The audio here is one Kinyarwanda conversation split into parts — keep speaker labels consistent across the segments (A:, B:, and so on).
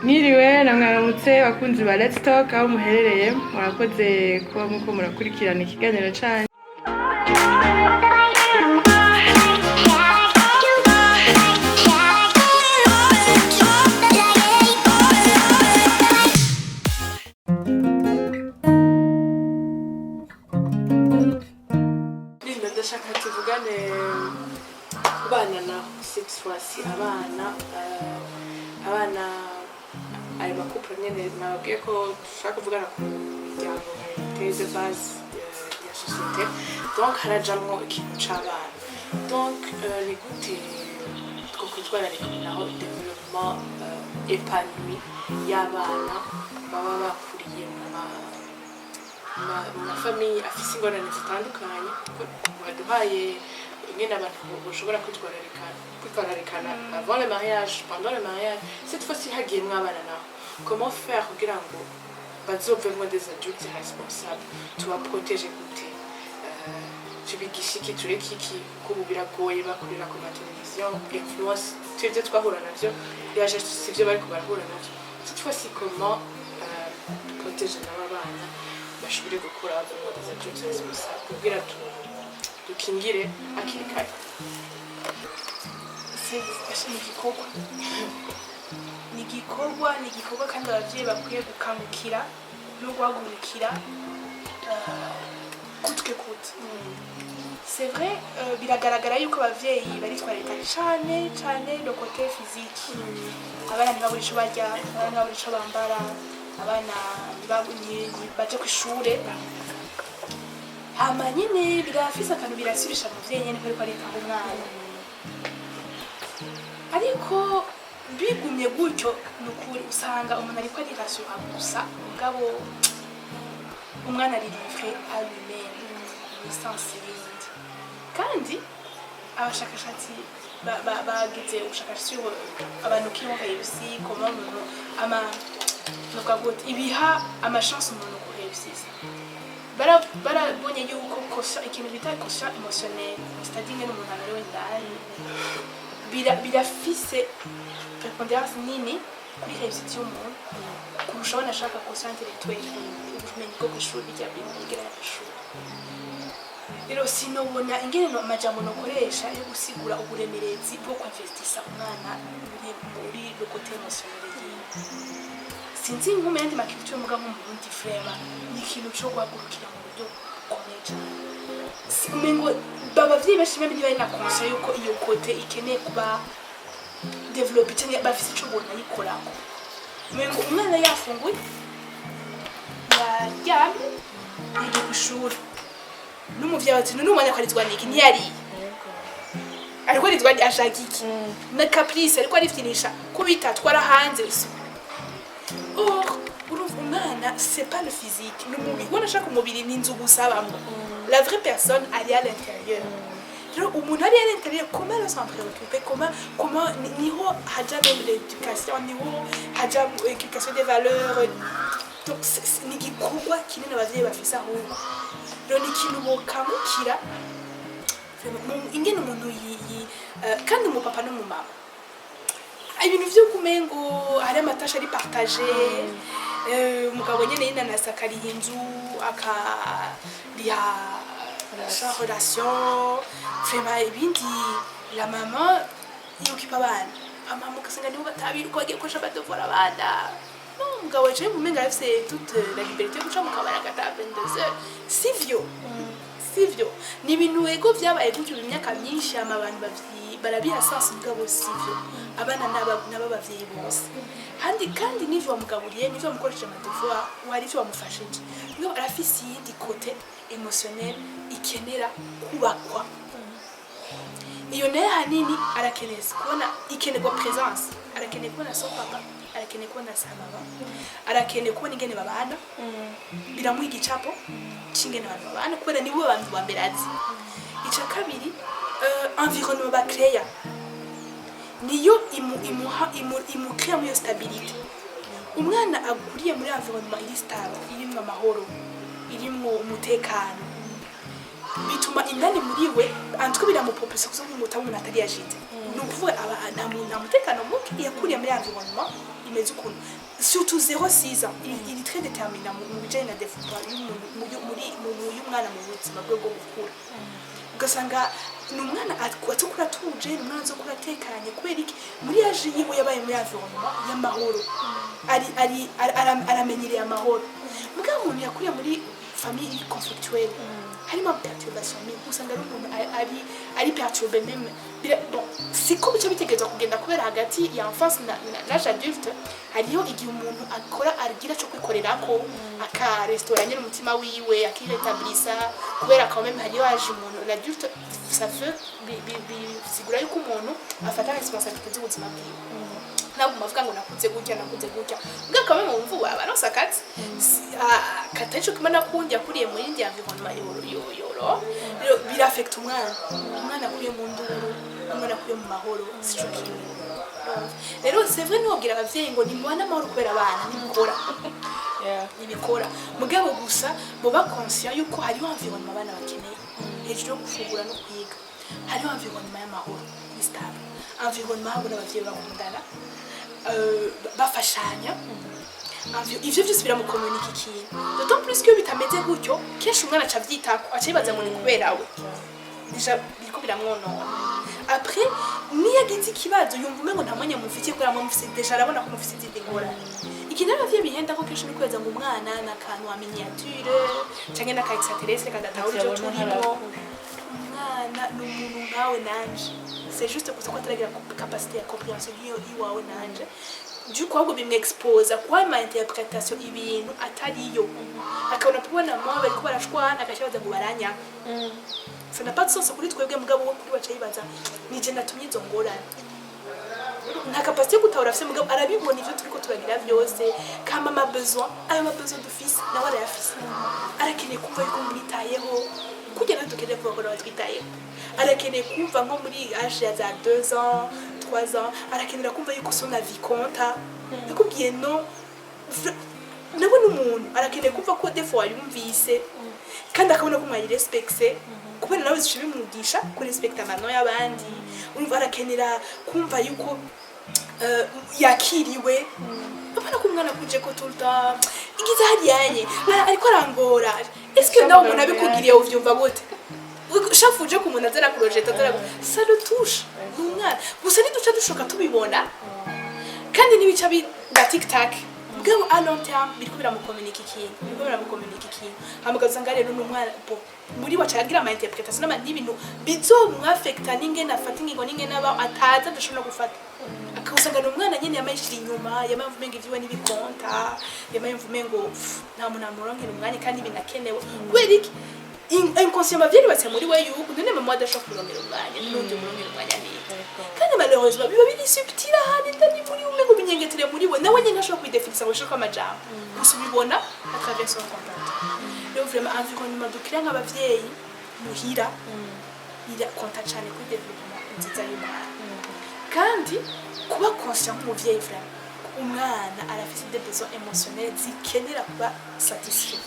A: Mwiriwe namwaramutse bakunzi ba Let's Talk aho muherereye murakoze kuba muko murakurikirana ikiganiro cyane ndashaka tuvugane kubana na sexuasi abana ayo makupuro nyene nababwiye ko dushaka kuvugana ku miryango teze base ya société donc harajamwo ikintu c'abana donc ni gute two kwitwararika naho développement épanoui y'abana baba bakuriye mu mafamille afise ingorane zitandukanye baduhaye ingene abantu bashobora kwitwararikana avant le mariage, pendant le mariage. Cette fois-ci hagiyemwo abana naho comment faire kugira ngo bazovemwo des adultes responsables tubaprotéger gute tubigisha iki tureke iki kuko biragoye bakurira ku mateleviziyo influence twebwe twahura navyo yaje sivyo bariko barahura navyo cette fois-ci comment protéger n'abana bashobore gukura bavemwo des adultes responsables kugira dukingire akiri kare
B: ni igikorwa kandi abavyeyi bakwiye gukangukira no guhagurukira kutwe kute c'est vrai biragaragara yuko abavyeyi baritwararika cane le côté physique abana ntibabura ico barya abana ntibabura ico bambara abana baje kw'ishure hama nyene birafise akantu birasubisha umuvyeyi nyene ko ariko aritaho umwana ariko bigumye gutyo nukuri usanga umuntu ariko arirasura gusa mugabo umwana ari livré à lui-même sans limite kandi abashakashatsi bagize ubushakashatsi abantu qui ont réussi comment umuntu ibiha amachance umuntu ko réussir barabonye yuko ikintu bita quotient émotionnel c'est-à-dire ngene umuntu amerewe indani birafise prépondérance nini kuri réussite y'umuntu kurusha abana ashaka quotient intellectuel ubumenyi bwo kw'ishuri bijya bigera kw'ishuri rero sinobona ingene amajambo nokoresha yo gusigura uburemerezi bwo kwinvestisa umwana muri le côté émotionnel yiwe sinzi nk'umuyandi makiritu y'umuga nk'umurundi frema ni ikintu co guhagurukira mu buryo bukomeye cane umengo abavyeyi benshi meme ntibari na conscience yuko iyo kote ikeneye kuba develope canke bafise ico bona yikorako umengo umwana yafunguye yaryamye yagiye kw'ishuri n'umuvyeyi ati n'umwana ariko arizwa niki ntiyariye ariko arizwa ashaka iki na caprice ariko arifyinisha kubita twara hanze or urumva umwana c'est pas le physique n'umubiri ubona ashaka umubiri n'inzu gusabamwo la vraie personne elle est à l'intérieur rero umuntu ari à l'intérieur comment elle s'en préoccuper comment niho haja même l'éducation niho haja éducation des valeurs donc ni igikorwa kinini abavyeyi bafise ahubwo rero ni ikintu bokamukira ingene umuntu kandi umupapa n'umumama ibintu vyo kumengo hari amatasha ari partage umugabo nyene yinanasa akariha inzu akariha sa relation vraiment ibindi la maman yokipa abana amama ugasanga nibo batabiri ko bagiye kosha badevoir abana umugabo yaciye mu menga afise toute la liberté yo guca mu kabari agataha 22h sivyo ni ibintu ego vyabaye gutyo mu myaka myinshi ama abantu barabiha sens mugabo sivyo abana n'abavyeyi bose kandi n'ivyo wamugaburiye n'ivyo wamukoresheje amadevoir wari ivyo wamufashije niyo arafise iyindi côté émotionnel ikenera kubakwa iyo nayo hanini arakeneye kubona ikenerwa présence arakeneye kubona son papa arakeneye kubona sa mama arakeneye kubona ingene babana biramuha igicapo c'ingene abantu babana kubera nibo abantu ba mbere azi ica kabiri environnement bakreya niyo imucrea muri stabilité umwana aguriye muri environnement iri stable irimwo amahoro irimwo umutekano bituma indani muri we antwe biramupopesa kuzo nk'umutamu natari yashite nukuvuga nta mutekano muke yakuriye muri environnement umeze ukuntu surtout 0-6 ans il est très déterminé mu bijanye na développement y'umwana mu buzima bwe bwo gukura ugasanga ni umwana atukura atuje ni umwana zo kuratekanye kubera iki muri yaje yiwe yabaye muri environnement y'amahoro aramenyereye amahoro mugabo umuntu yakuriye muri famille conflictuelle harimo perturbation mais usanga ari umuntu ari perturbé même bon siko bice bitegerezwa kugenda kubera hagati ya enfance na l'âge adulte hariho igihe umuntu akora agira cyo kwikorerako aka restaurant nyine umutima wiwe akiretablisha kubera quand même hariho aje umuntu l'adulte ça veut bisigura yuko umuntu afata responsabilité z'ubuzima bwiwe ntabwo mavuga ngo nakunze gutya mbwa kamwe mu mvubu abanose akati katacho kimana kundi yakuriye muri ndi environnement yoro birafecta umwana akuriye mu nduru umwana akuriye mu mahoro sico kimwe rero c'est vrai nobwira abavyeyi ngo nimubana amahoro kubera abana nibikora mugabo gusa bo ba conscient yuko hariho environnement abana bakeneye hejuru yo gufungura no kwiga hariho environnement y'amahoro stable environnement abo n'abavyeyi bakundana bafashanya ivyo byose biramukomunika ikintu d'autant plus que bitameze gutyo kenshi umwana acavyitako acibaza ngo ni kubera we deja biriko biramwonona après niyagize ikibazo yumva umengo nta mwanya mufitiye kubera mufite deja arabona ko mufite izindi ngorane ikintu abavyeyi bihenda ko kenshi ni kweza ngo umwana n'akantu wa miniature canke n'aka extraterrestre kadatahura ivyo turimo umwana ni umuntu nkawe nanje c'est juste parce que ataragira capacité ya compréhension yiwawe nanje du coup ahubwo bimwexposa kwa ma interpretation ibintu atariyo akabona kubona mo bari ko barashwana agashabaza ngo baranya ça n'a pas de sens kuri twebwe mugabo wo kuri baca yibaza nije natumye izo ngorane nta capacité gutahura afise mugabo arabibona ivyo turiko turagira byose kama ma besoin de fils nawe arayafise arakeneye kumva yuko mwitayeho kugera tukere vuba ko twitayeho arakeneye kumva nko muri âge ya za 2 ans 3 ans arakenera kumva yuko son avis compte nakubwiye no nabo n'umuntu arakeneye kumva ko des fois yumvise kandi akabona ko mwayi respecte kubera nawe zishibi mugisha ko respecta amano y'abandi urumva arakenera kumva yuko yakiriwe abana ko umwana kuje ko tulta igize hariyanye ariko arangora est-ce que nawe umuntu abikugiriye uvyumva gute shafuje ku muntu azera project azera ça le touche umwana gusa niduca dushoka tubibona kandi nibica ba TikTok bwo à long terme biriko biramukomunika ikintu hamagaza ngare n'umwana bo muri bacagira ama interpretation n'ibintu bizomwafecta n'ingene afata ingingo n'ingene aba ataza adashobora gufata akawusanga n'umwana nyene yamayishira inyuma yamamvumenga ivyiwe n'ibikonta yamayimvumengo nta muntu amuronkera umwanya kandi binakenewe kubera iki inconscient bavye batse muri we yuko ndene mama adashobora kurongera umwanya n'undi murongera umwanya ni kandi malheureusement biba biri subtil ahandi ndani muri umwe ngo binyengetire muri we nawe nyene ntashobora kwidefinisa ngo shaka amajambo gusa ubibona à travers son contact rero vraiment environnement dukira nk'abavyeyi muhira ira contact cyane kuri development nziza y'umwana kandi kuba conscient nk'umuvyeyi vraiment umwana arafise des besoins émotionnels zikenera kuba satisfait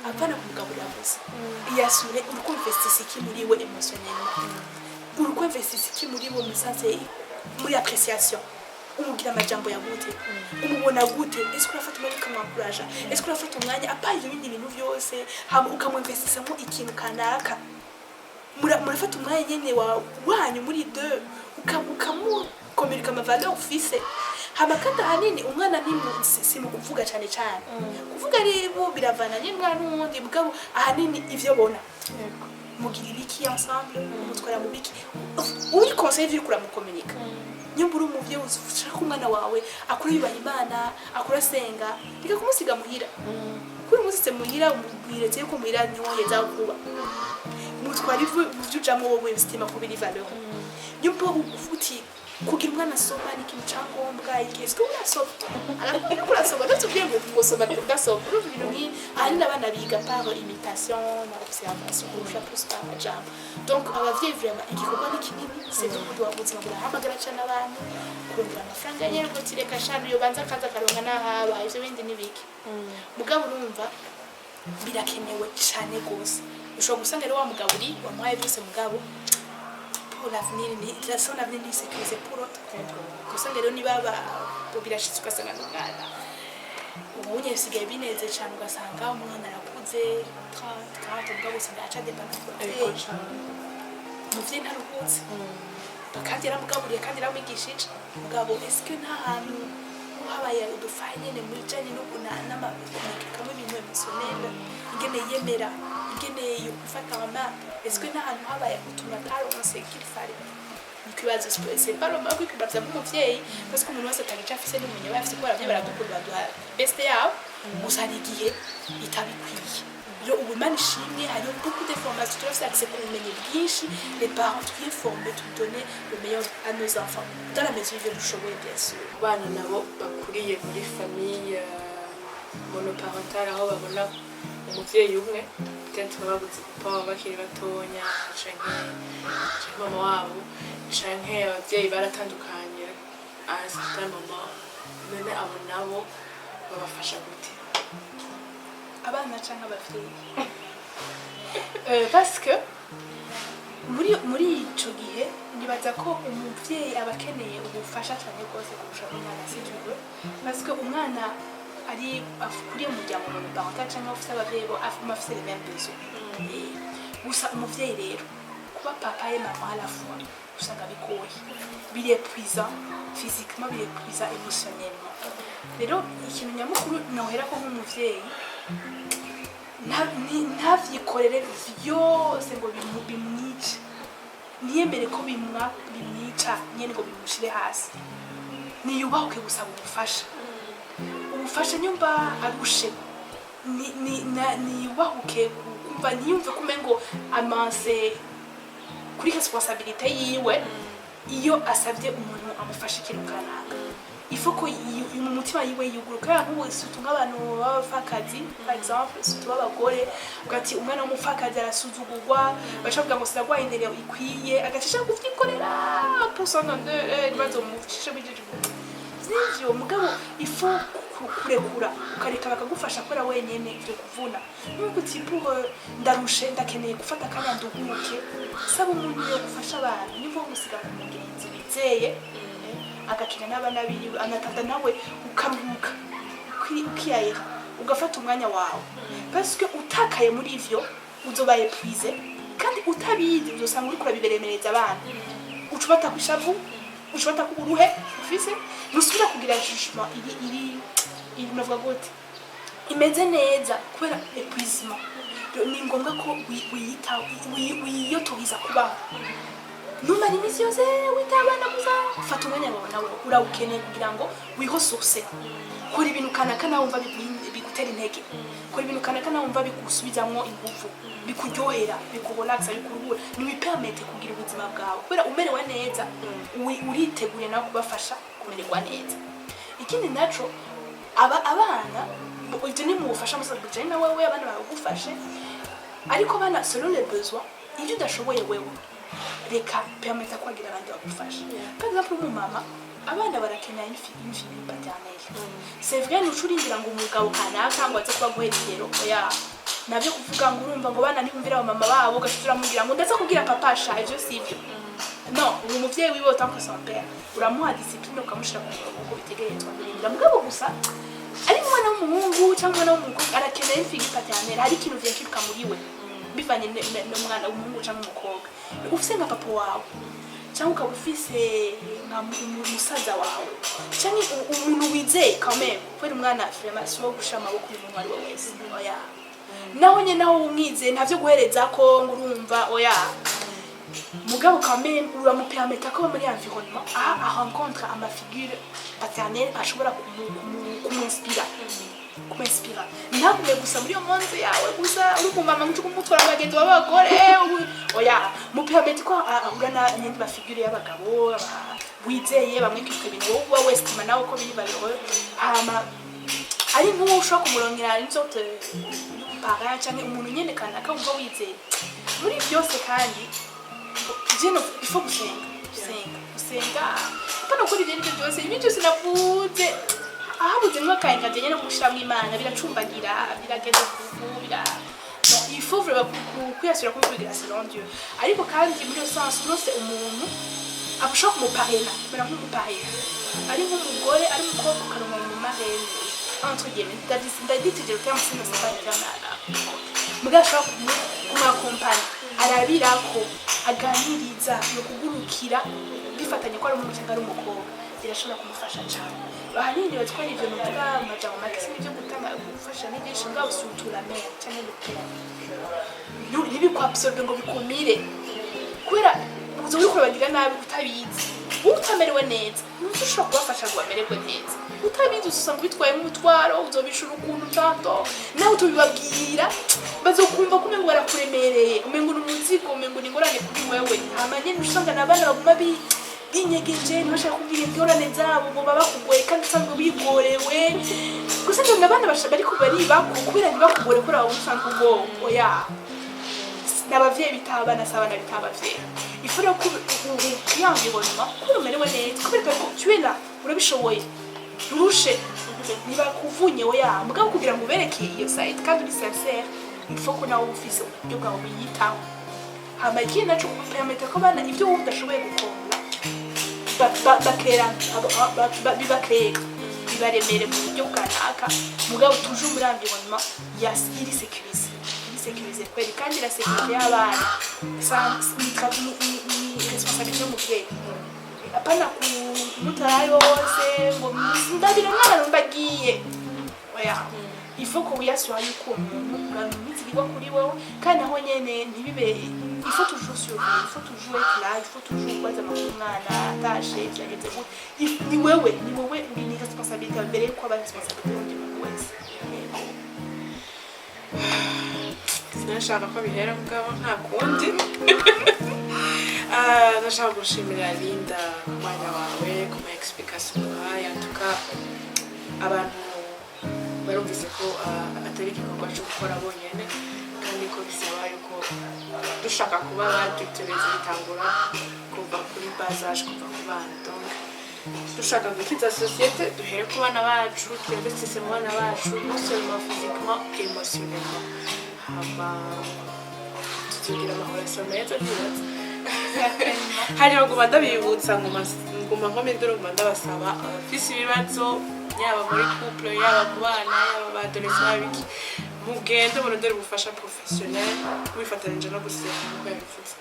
B: apana kumugaburira gusa iyasure uruko investisi iki muri we émotionnellement uruko investisi iki muri we musanze muri appréciation umugira amajambo ya gute umubona gute est-ce que urafata umwanya ukamwankuraje est-ce que urafata umwanya apaye ibindi bintu byose hama ukamwinvestisamo ikintu kanaka murafata umwanya nyene wanyu muri deux ukamukomunika ama valeur ufise hama kandi ahanini umwana si mu kuvuga cyane kuvuga rero biravana n'umwana n'undi mugabo ahanini ivyo bona mugirira iki ensemble umutwara mu biki uri conseil vyo kura mu communique nyumbura umuvye ushaka umwana wawe akura yubaha Imana akura senga reka kumusiga muhira kuri umusitse muhira umubwiretse yuko muhira niho yeza kuba umutwara ivyo ujamo wowe instima kubiri valeur nyumva ufuti kugira umwana asoma ni ikintu cyangombwa igezwe urasoma ariko urasoma natubwiye ngo gusoma udasoma urubwira ni ari n'abana biga par imitation na observation kurusha plus par majambo donc abavyeyi vraiment igikorwa ni kinini c'est tout doit ubuzima burahamagara cyane abantu kurondera amafaranga nyene ngo tireka shano yo banza kaza karonka nahaba ivyo bindi nibiki mugabo urumva birakenewe cyane gose ushobora gusanga rero wa mugaburi wamuhaye byose mugabo pour l'avenir son avenir ni sécurisé pour l'autre gusa rero niba birashitse ugasanga n'umwana ubunye bisigaye bineze cyane ugasanga umwana arakuze 30 ubwo gusa aca depana umuvyeyi ntaruhutse kandi yaramugaburiye kandi yaramwigishije mugabo eske nta hantu habaye udufaye nyene muri janye no kunana kamwe ibintu emotionnel ingene yemera ingene yo gufata ama eske nta hantu habaye utuntu ataronse kirifari nikibazo c'est pas le mal que bavya umuvyeyi parce que umuntu wese atagica afise n'umunye bafise ko baravye baradukunda baduha best yabo gusa hari igihe itabikwiye yo ubumana ishimwe hari beaucoup de formations turafise accès ku bumenyi bwinshi les parents tugiye former tu donner le meilleur à nos enfants dans la mesure du dushoboye bien sûr
A: abana nabo bakuriye muri famille monoparentale aho babona umuvyeyi umwe peut-être babuze papa bakiri batonya canke mama wabo canke abavyeyi baratandukanye à un certain moment none abo nabo babafasha gute
B: abana canke abavyeyi parce que muri ico gihe nibaza ko umuvyeyi aba akeneye ubufasha cyane rwose kurusha umwana sijwe parce que umwana ari akuriye mu muryango monoparentale canke afise abavyeyi bo afise les mêmes besoins gusa umuvyeyi rero kuba papa et maman à la fois usanga bigoye birepuisa physiquement birepuisa émotionnellement rero ikintu nyamukuru nohera ko nk'umuvyeyi ntavyikorere vyose ngo bimwice ntiyemere ko bimwica nyene ngo bimushire hasi niyubahuke gusaba ubufasha nyumva arushe niyubahuke kumva niyumve kumengo amanse kuri responsabilité yiwe iyo asabye umuntu amufasha ikintu kanaka ifoko mu mutima yiwe yuguruka nk'ubu surtout nk'abantu b'abapfakazi par exemple surtout b'abagore ugati umwana w'umupfakazi arasuzugurwa bacavuga ngo siragwaye indero ikwiye agacisha kuvyikorera pourcentage ibibazo mufishe bijije n'ivyo mugabo ifo kurekura ukareka bakagufasha kora wenyene ivyo kuvuna nuko tipo ndarushe ndakeneye gufata akanya nduhuke saba umuntu yo gufasha abantu nivo gusiga ku mugenzi bizeye agakina n'abana biriwe anatata nawe ukaruhuka ukiyahera ugafata umwanya wawe parce que utakaye muri ivyo uzoba épuisé kandi utabizi uzosanga uri kurabiberemereza abana ucubata kwishavu ucubata kuruhe ufise nusubira kugira jugement iri novuga gute imeze neza kubera épuisement ni ngombwa ko wiyotoriza kubaho numara imisi yose witabana gusa fata umwanya wawe nawe urawukeneye kugira ngo wihosoose kora ibintu kanaka nawe wumva bigutera intege kora ibintu kanaka nawe wumva bigusubizamwo ingufu bikuryohera bikurelaxa bikuruhura niwipermete kugira ubuzima bwawe kubera umerewe neza uritegure nawe kubafasha kumererwa neza ikindi naco abana ibyo ni mu bufasha musabije na wewe abana bagufashe ariko bana selon les besoins ibyo udashoboye wewe reka permeta kwagira abandi bagufasha par exemple umumama abana barakeneye infini paternelle c'est vrai nucuringira ngo umugabo kanaka ngo aze kuba guherero oya nabyo kuvuga ngo urumva ngo bana ntibumvira mama babo gashira mugira ngo ndaza kubwira papa ashaje sivyo non uwo muvyeyi wiwe utanko son père uramuha discipline ukamushira ku murongo bitegerezwa kurinda mugabo gusa ari mwana w'umuhungu cyangwa mwana w'umukobwa arakeneye infini paternelle hari ikintu vyekiruka muri we bivanye n'umwana w'umuhungu cyangwa umukobwa ufise nka papa wawe cyangwa ukaba ufise nka musaza wawe cyangwa umuntu wizeye quand même kubera umwana vraiment si wo gushira amaboko y'umuntu ari we wese oya naho nyene naho umwize ntavyo guhereza ko ngurumva oya mugabo quand même uramupermeta ko muri environnement a rencontre ama figure paternelle ashobora kumunspira ntabwo gusa muri omonze yawe gusa uri kumama ngucuko mutwara abagenzi b'abagore oya mupermete ko ahurana n'indi ba figure y'abagabo wizeye bamwikika ibintu wowe westima nawe ko biri barero hama ari nk'uwo ushobora kumurongera inzote y'umupara cyangwa umuntu nyene kanaka wumva wizeye muri byose kandi jeno ifo gusenga pana kuri ibintu byose ibi byose navuze ahabuze mwakayenga nyene gushira mu Imana biracumbagira birageze kuvu bira il faut vraiment kwiyasura ko kwigira selon Dieu ariko kandi muri yo sens rose umuntu abushaka kumuparena bera nk'umuparena ari nk'umugore ari umukobwa ukaronka mu marene entre guillemets ndaditije terme sino sapana mugasha kumakompanya arabirako aganiriza no kugurukira bifatanye ko ari umuntu cyangwa ari umukobwa birashobora kumufasha cyane ahanini batwara ibyo nuvuga amajambo make byo gutanga gufasha n'igisho ngaho usutura mera cyane gutera ntibikwabsorbe ngo bikumire kubera uzo uri kubagira nabi utabizi utamerewe neza ushobora kubafasha ngo bamererwe neza utabizi usanga bitwaye nk'umutwaro uzobishura ukuntu tanto nawe utubibabwira bazokumva ko umengo barakuremereye umengo n'umuzigo umengo n'ingorane kuri wewe amanye usanga n'abana baguma binyegeje ntibashaka kumbwira ingorane zabo ngo baba kugoye kandi usanzwe bigorewe gusa n'abana bashaka ariko baribako kubera ntibakugore kuri abo usanzwe ubwo oya n'abavyeyi bitabana sabana bitabavyeyi ifura ko yambibonwa ko umerewe neza kubera ko cyuela urabishoboye urushe niba kuvunye oya mugabo kugira ngo ubereke iyo site kandi uri sincere ifoko nawe ufise uburyo bwawe biyitaho hama ikindi naco permette ko bana ibyo wowe udashoboye gukora bakera bibakreka bibaremere mu buryo bwanaka mugabo tuje umurambibonwa iri sécurisé kweli kandi la sécurité y'abana ni responsabilité y'umuvyeyi apana kumutarayo wose ngo ndabira mwana mbagiye oya il faut ko uyasura yuko umuntu uramwizigirwa kuri wowe kandi aho nyene ntibibe il faut toujours surveiller il faut toujours être là il faut toujours kwaza umwana atashe byageze gute ni wewe uri ni responsabilité mbere ko aba responsabilité y'umuntu wese
A: sinashaka ko bihera mugabo nta kundi ndashaka gushimira Linda ku mwanya wawe ku ma explication wawe antuka abantu barumvise ko atari igikorwa cyo gukora bonyene kandi ko bisaba yuko dushaka kuba badutereza bitangura kuva kuri basage kuva ku bana donc dushaka gukiza société duhere ku bana bacu twinvestisse mu bana bacu non seulement physiquement et émotionnellement hama tugira amahoro meza tubatse hari baguma ndabibutsa nguma nkomendero nguma ndabasaba abafise ibibazo yaba muri couple yaba ku bana yaba badolescents babiki mugende murondere ubufasha professionnel wifatanije no gusenga nk'uko yabivuze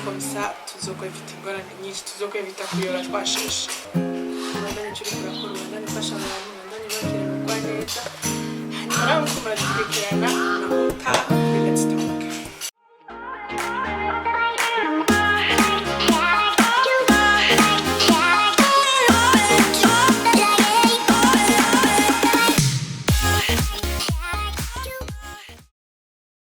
A: comme ça tuzokwevita ingorane nyinshi tuzokwevita kuyora twasheshe mwandanye cyo kurakora mwandanye fasha abantu mwandanye bakira rwa neza hanyuma nawe mukomara turekerana